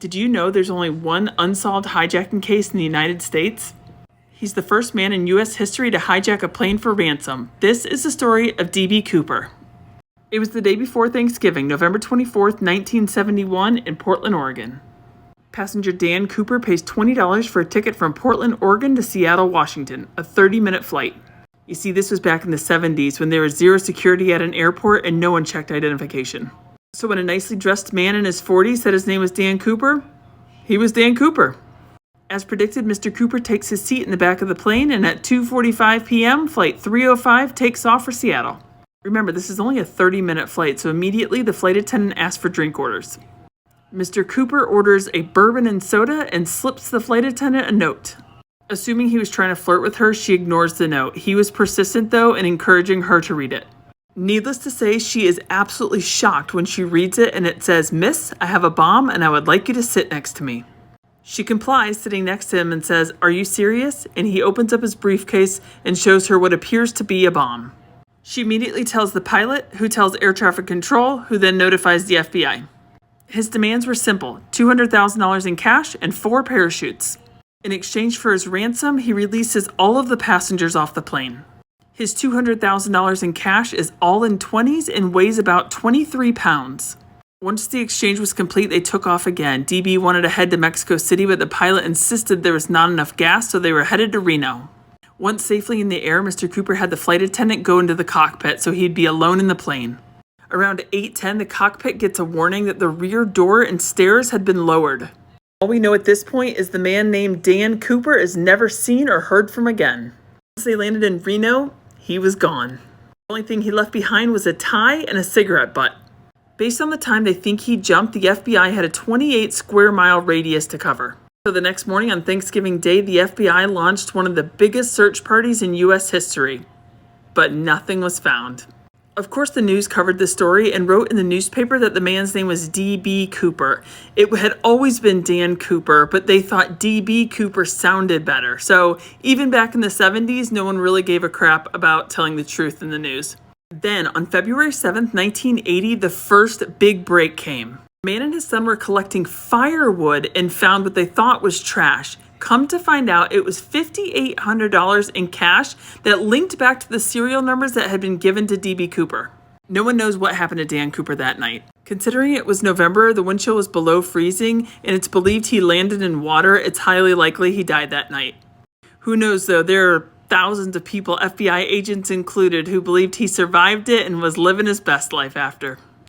Did you know there's only one unsolved hijacking case in the United States? He's the first man in U.S. history to hijack a plane for ransom. This is the story of D.B. Cooper. It was the day before Thanksgiving, November 24th, 1971, in Portland, Oregon. Passenger Dan Cooper pays $20 for a ticket from Portland, Oregon to Seattle, Washington, a 30-minute flight. You see, this was back in the 70s when there was zero security at an airport and no one checked identification. So when a nicely dressed man in his 40s said his name was Dan Cooper, he was Dan Cooper. As predicted, Mr. Cooper takes his seat in the back of the plane, and at 2:45 p.m., Flight 305 takes off for Seattle. Remember, this is only a 30-minute flight, so immediately the flight attendant asks for drink orders. Mr. Cooper orders a bourbon and soda and slips the flight attendant a note. Assuming he was trying to flirt with her, she ignores the note. He was persistent, though, in encouraging her to read it. Needless to say, she is absolutely shocked when she reads it, and it says, "Miss, I have a bomb, and I would like you to sit next to me." She complies, sitting next to him, and says, "Are you serious?" And he opens up his briefcase and shows her what appears to be a bomb. She immediately tells the pilot, who tells air traffic control, who then notifies the FBI. His demands were simple: $200,000 in cash and 4 parachutes. In exchange for his ransom, he releases all of the passengers off the plane. His $200,000 in cash is all in 20s and weighs about 23 pounds. Once the exchange was complete, they took off again. DB wanted to head to Mexico City, but the pilot insisted there was not enough gas, so they were headed to Reno. Once safely in the air, Mr. Cooper had the flight attendant go into the cockpit so he'd be alone in the plane. Around 8:10, the cockpit gets a warning that the rear door and stairs had been lowered. All we know at this point is the man named Dan Cooper is never seen or heard from again. Once they landed in Reno, he was gone. The only thing he left behind was a tie and a cigarette butt. Based on the time they think he jumped, the FBI had a 28 square mile radius to cover. So the next morning on Thanksgiving Day, the FBI launched one of the biggest search parties in U.S. history. But nothing was found. Of course, the news covered the story and wrote in the newspaper that the man's name was D.B. Cooper. It had always been Dan Cooper, but they thought D.B. Cooper sounded better. So even back in the 70s, no one really gave a crap about telling the truth in the news. Then, on February 7th, 1980, the first big break came. A man and his son were collecting firewood and found what they thought was trash. Come to find out, it was $5,800 in cash that linked back to the serial numbers that had been given to D.B. Cooper. No one knows what happened to Dan Cooper that night. Considering it was November, the wind chill was below freezing, and it's believed he landed in water, it's highly likely he died that night. Who knows though, there are thousands of people, FBI agents included, who believed he survived it and was living his best life after.